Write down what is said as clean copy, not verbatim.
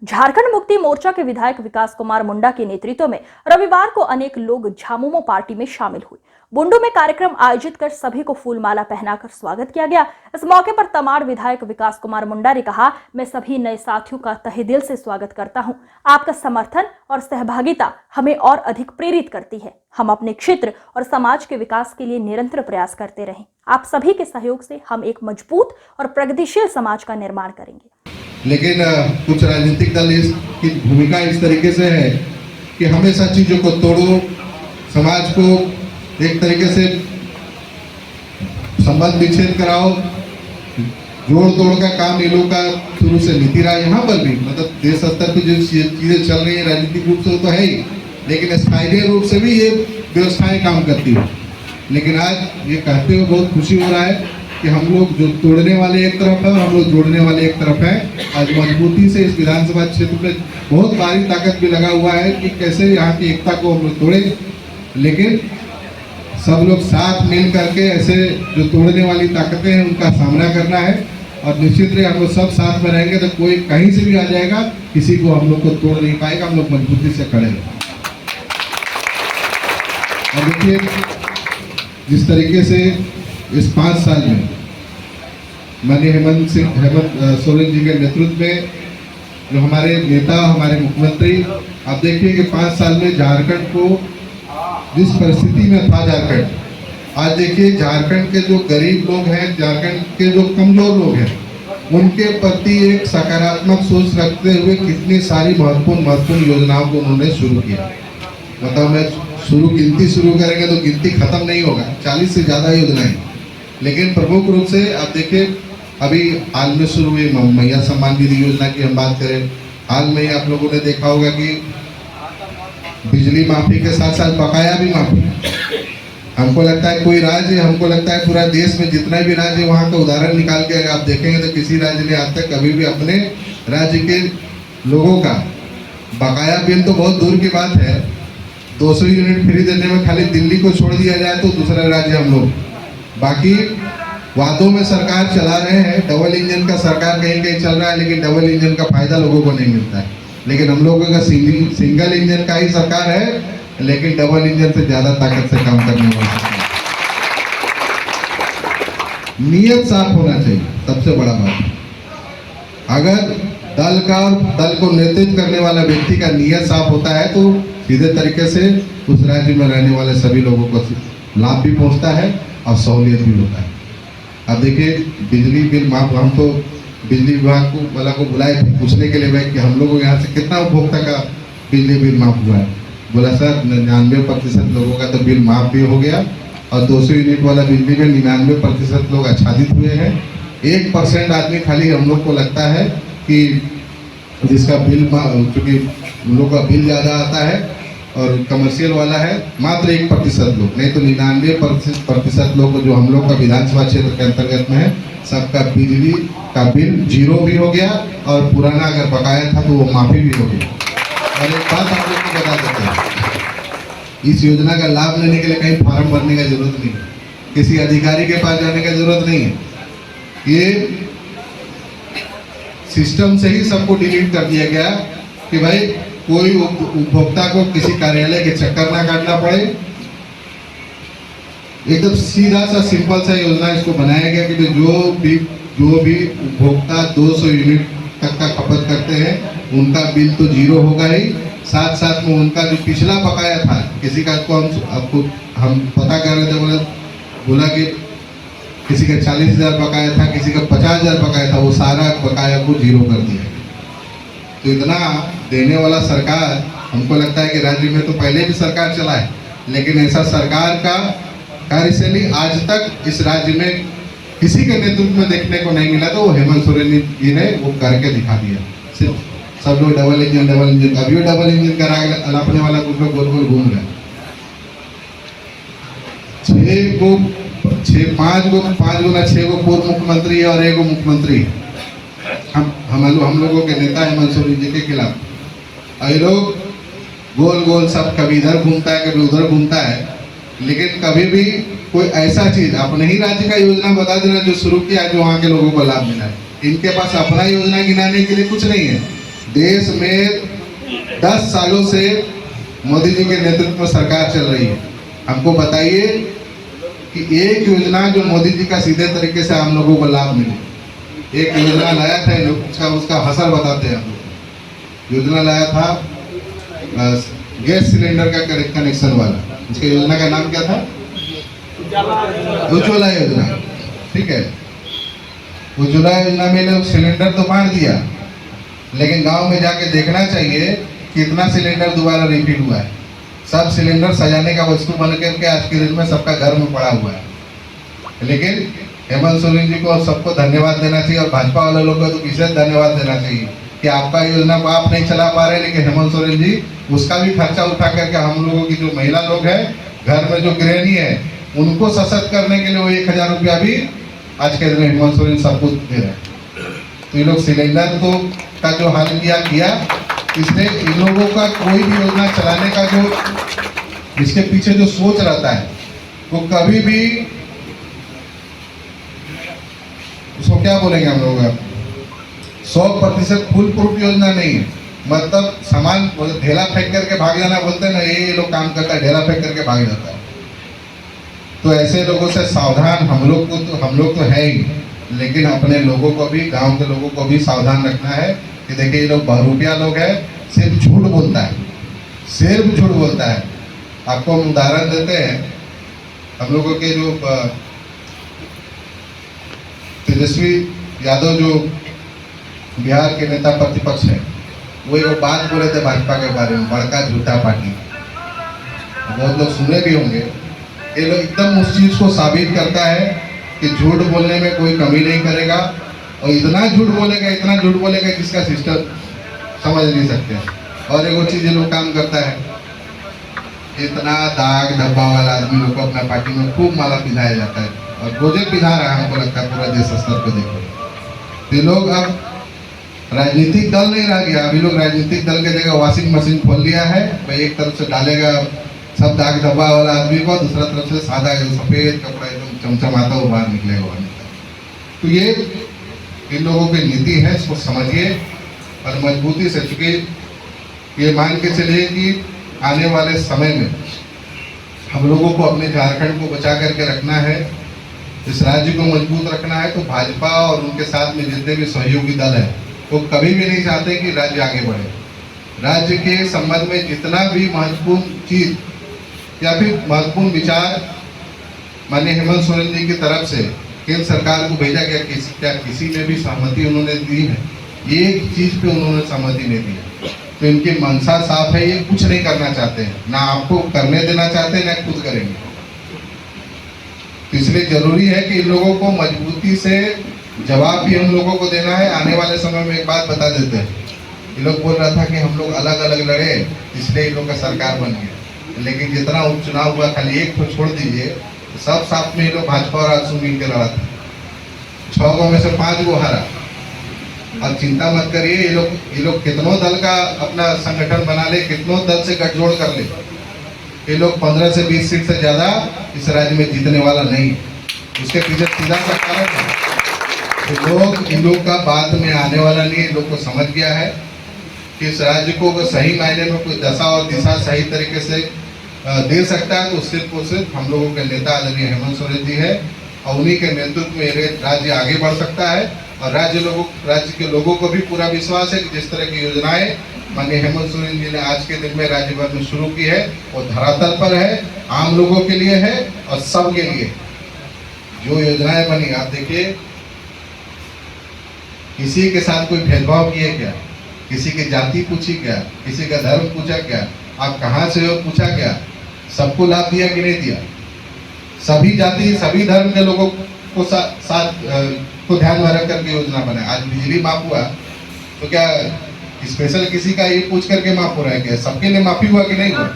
झारखंड मुक्ति मोर्चा के विधायक विकास कुमार मुंडा के नेतृत्व में रविवार को अनेक लोग झामुमो पार्टी में शामिल हुए। बुंडू में कार्यक्रम आयोजित कर सभी को फूलमाला पहनाकर स्वागत किया गया। इस मौके पर तमाड़ विधायक विकास कुमार मुंडा ने कहा, मैं सभी नए साथियों का तहे दिल से स्वागत करता हूं। आपका समर्थन और सहभागिता हमें और अधिक प्रेरित करती है। हम अपने क्षेत्र और समाज के विकास के लिए निरंतर प्रयास करते रहें। आप सभी के सहयोग से हम एक मजबूत और प्रगतिशील समाज का निर्माण करेंगे। लेकिन कुछ राजनीतिक दल इसकी भूमिका इस तरीके से है कि हमेशा चीजों को तोड़ो, समाज को एक तरीके से संबंध विच्छेद कराओ, जोड़ तोड़ का काम ये लोग का शुरू से नीति रहा। यहाँ पर भी मतलब देश स्तर पर जो चीजें चल रही है राजनीतिक रूप से तो है ही, लेकिन स्थायी रूप से भी ये व्यवस्थाएं काम करती है। लेकिन आज ये कहते हुए बहुत खुशी हो रहा है कि हम लोग जो तोड़ने वाले एक तरफ है और हम लोग जोड़ने वाले एक तरफ है। आज मजबूती से इस विधानसभा क्षेत्र में बहुत भारी ताकत भी लगा हुआ है कि कैसे यहाँ की एकता को हम लोग तोड़े, लेकिन सब लोग साथ मिल करके ऐसे जो तोड़ने वाली ताकतें हैं उनका सामना करना है। और निश्चित ही हम लोग सब साथ में रहेंगे तो कोई कहीं से भी आ जाएगा, किसी को हम लोग को तोड़ नहीं पाएगा। हम लोग मजबूती से खड़े हैं। और देखिए जिस तरीके से इस 5 साल में माननीय हेमंत सोरेन जी के नेतृत्व में जो हमारे नेता, हमारे मुख्यमंत्री, आप देखिए कि 5 साल में झारखंड को जिस परिस्थिति में था झारखंड, आज देखिए झारखंड के जो गरीब लोग हैं, झारखंड के जो कमजोर लोग हैं, उनके प्रति एक सकारात्मक सोच रखते हुए कितनी सारी महत्वपूर्ण योजनाओं को उन्होंने शुरू किया। मतलब मैं गिनती शुरू करेंगे तो गिनती खत्म नहीं होगा, 40 से ज़्यादा योजनाएं। लेकिन प्रमुख रूप से आप देखिए अभी हाल में शुरू हुई मैया सम्मान निधि योजना की हम बात करें, हाल में ही आप लोगों ने देखा होगा कि बिजली माफी के साथ साथ बकाया भी माफी। हमको लगता है कोई राज्य, हमको लगता है पूरा देश में जितना भी राज्य, वहाँ का उदाहरण निकाल के अगर आप देखेंगे तो किसी राज्य ने आज तक कभी भी अपने राज्य के लोगों का बकाया बिल तो बहुत दूर की बात है, 200 यूनिट फ्री देने में खाली दिल्ली को छोड़ दिया जाए तो दूसरा राज्य हम लोग, बाकी वादों में सरकार चला रहे हैं। डबल इंजन का सरकार कहीं कहीं चल रहा है, लेकिन डबल इंजन का फायदा लोगों को नहीं मिलता है। लेकिन हम लोगों का सिंगल इंजन का ही सरकार है, लेकिन डबल इंजन से ज्यादा ताकत से काम करने वाला है। नियत साफ होना चाहिए, सबसे बड़ा बात। अगर दल को नेतृत्व करने वाला व्यक्ति का नियत साफ होता है तो सीधे तरीके से उस राज्य में रहने वाले सभी लोगों को लाभ भी पहुंचता है और सहूलियत भी होता है। अब देखिए बिजली बिल माफ, हम तो बिजली विभाग को बुलाए थे पूछने के लिए भाई कि हम लोगों यहाँ से कितना उपभोक्ता का बिजली बिल माफ हुआ है। बोला सर 99% लोगों का तो बिल माफ भी हो गया और 200 यूनिट वाला बिजली बिल 99% लोग आच्छादित हुए हैं। 1% आदमी खाली हम लोग को लगता है कि जिसका बिल, चूँकि उन लोग का बिल ज़्यादा आता है और कमर्शियल वाला है, मात्र 1% लोग, नहीं तो 99% लोग जो हम लोग का विधानसभा क्षेत्र के अंतर्गत में है, सबका बिजली का बिल जीरो भी हो गया और पुराना अगर बकाया था तो वो माफी भी हो गई। और एक बात आप लोग को बता देते हैं, इस योजना का लाभ लेने के लिए कहीं फॉर्म भरने की जरूरत नहीं है, किसी अधिकारी के पास जाने की जरूरत नहीं है। ये सिस्टम से ही सबको डिलीट कर दिया गया कि भाई कोई उपभोक्ता को किसी कार्यालय के चक्कर ना काटना पड़े। एकदम सीधा सा सिंपल सा योजना इसको बनाया गया कि जो भी उपभोक्ता 200 यूनिट तक का खपत करते हैं उनका बिल तो जीरो होगा ही, साथ साथ में उनका जो पिछला बकाया था, किसी का हम पता कर रहे थे, बोला कि किसी का 40,000 बकाया था, किसी का 50,000 बकाया था, वो सारा बकाया को जीरो कर दिया। तो इतना देने वाला सरकार, हमको लगता है कि राज्य में तो पहले भी सरकार चला है, लेकिन ऐसा सरकार का कार्यशैली आज तक इस राज्य में किसी के नेतृत्व में देखने को नहीं मिला। तो वो हेमंत सोरेन जी ने वो करके दिखा दिया। सिर्फ सब लोग डबल इंजन अभी डबल इंजन करा अलापने वाला कुछ लोग गोल गोल घूम रहे। 5 गो पूर्व मुख्यमंत्री और 1 मुख्यमंत्री हम लोगों के नेता हेमंत सोरेन जी के खिलाफ। ये लोग गोल गोल सब कभी इधर घूमता है कभी उधर घूमता है, लेकिन कभी भी कोई ऐसा चीज अपने ही राज्य का योजना बता देना जो शुरू किया है, जो वहाँ के लोगों को लाभ मिला है। इनके पास अपना योजना गिनाने के लिए कुछ नहीं है। देश में 10 सालों से मोदी जी के नेतृत्व में सरकार चल रही है। हमको बताइए कि एक योजना जो मोदी जी का सीधे तरीके से आम लोगों को लाभ मिले। एक योजना लाया था, उसका हसर बताते हैं हम लोग। योजना लाया था गैस सिलेंडर का कनेक्शन वाला। उसके योजना का नाम क्या था? उज्ज्वला योजना। ठीक है, उज्ज्वला योजना में लोग सिलेंडर तो बांट दिया, लेकिन गांव में जाके देखना चाहिए कितना सिलेंडर दोबारा रिपीट हुआ है। सब सिलेंडर सजाने का वस्तु बन करके आज के दिन में सबका घर में पड़ा हुआ है। लेकिन हेमंत सोरेन जी को सबको धन्यवाद देना चाहिए, और भाजपा वाले लोगों को तो विशेष धन्यवाद देना चाहिए कि आपका योजना को आप नहीं चला पा रहे, लेकिन हेमंत सोरेन जी उसका भी खर्चा उठा करके हम लोगों की जो महिला लोग हैं, घर में जो गृहिणी है, उनको सशक्त करने के लिए वो 1000 रुपया भी आज के दिन हेमंत सोरेन सबको दे रहे हैं। तो ये लोग सिलेंडर को का जो हल किया इसने इन लोगों का कोई भी योजना चलाने का जो इसके पीछे जो सोच रहता है वो कभी भी, उसको क्या बोलेंगे हम लोग, 100% फुल प्रूफ योजना नहीं है। मतलब सामान ढेला फेंक करके भाग जाना बोलते हैं ना, ये लोग काम करता है, ढेला फेंक करके भाग जाता है। तो ऐसे लोगों से सावधान हम लोग तो है ही, लेकिन अपने लोगों को भी, गांव के लोगों को भी सावधान रखना है कि देखिए ये लोग बहरूपिया लोग हैं, सिर्फ झूठ बोलता है, सिर्फ झूठ बोलता है। आपको हम उदाहरण देते हैं, हम लोगों के जो तेजस्वी यादव जो बिहार के नेता प्रतिपक्ष है, वो एक बात बोले थे भाजपा के बारे में, बड़का झूठा पार्टी। बहुत लोग सुने भी होंगे। ये लोग एकदम उस चीज को साबित करता है कि झूठ बोलने में कोई कमी नहीं करेगा, और इतना झूठ बोलेगा जिसका सिस्टम समझ नहीं सकते। और एक और चीज ये लोग काम करता है, इतना दाग धब्बा वाला आदमी लोग को अपना पार्टी में खूब माला पिधाया जाता है, और प्रोजेक्ट पिधा रहा है, हमको लगता है पूरा देश स्तर पर देखो। ये लोग अब राजनीतिक दल नहीं रह गया, अभी लोग राजनीतिक दल के जगह वॉशिंग मशीन खोल लिया है। भाई एक तरफ से डालेगा सब दाग धब्बा वाला आदमी को, दूसरा तरफ से सादा सफेद कपड़ा एकदम चमचमाता हुआ बाहर निकलेगा। तो ये इन लोगों की नीति है, इसको समझिए और मजबूती से, चूंकि ये मान के चलिए कि आने वाले समय में हम लोगों को अपने झारखंड को बचा करके रखना है, इस राज्य को मजबूत रखना है, तो भाजपा और उनके साथ में जितने भी सहयोगी दल हैं वो कभी भी नहीं चाहते कि राज्य आगे बढ़े। राज्य के संबंध में जितना भी महत्वपूर्ण चीज या फिर महत्वपूर्ण विचार माननीय हेमंत सोरेन जी की तरफ से केंद्र सरकार को भेजा गया, क्या किसी ने भी सहमति उन्होंने दी है? एक चीज पे उन्होंने सहमति नहीं दी है। तो इनकी मंशा साफ है, ये कुछ नहीं करना चाहते हैं, ना आपको करने देना चाहते हैं, ना खुद करेंगे। तो इसलिए जरूरी है कि इन लोगों को मजबूती से जवाब भी हम लोगों को देना है। आने वाले समय में एक बात बता देते हैं, ये लोग बोल रहा था कि हम लोग अलग अलग लड़े इसलिए इन लोग का सरकार बन गया, लेकिन जितना उपचुनाव हुआ खाली एक को छोड़ दीजिए, सब साथ में ये लोग भाजपा और आजसू मिल के लड़ा था, 6 गो में से 5 गो हारा। अब चिंता मत करिए, ये लोग कितनों दल का अपना संगठन बना ले, कितनों दल से गठजोड़ कर ले, ये लोग 15 से 20 सीट से ज्यादा इस राज्य में जीतने वाला नहीं। उसके पीछे सीधा सा कारण है, तो इन लोग का बाद में आने वाला नहीं, इन लोग को समझ गया है कि इस राज्य को सही मायने में कोई दशा और दिशा सही तरीके से दे सकता है तो सिर्फ और सिर्फ हम लोगों के नेता आदरणीय हेमंत सोरेन जी है, और उन्हीं के नेतृत्व में राज्य आगे बढ़ सकता है। और राज्य के लोगों को भी पूरा विश्वास है कि जिस तरह की योजनाएं माननीय हेमंत सोरेन जी ने आज के दिन में राज्य भर में शुरू की है, वो धरातल पर है, आम लोगों के लिए है और सबके लिए जो योजनाएं बनी। आप देखिए, किसी के साथ कोई भेदभाव किए क्या? किसी की जाति पूछी क्या? किसी का धर्म पूछा क्या? आप कहाँ से हो पूछा क्या? सबको लाभ दिया कि नहीं दिया? सभी जाति सभी धर्म के लोगों को को ध्यान में रख करके योजना बनाए। आज बिजली माफ हुआ तो क्या स्पेशल किसी का ये पूछ करके माफ हो रहा है क्या? सबके लिए माफी हुआ कि नहीं हुआ?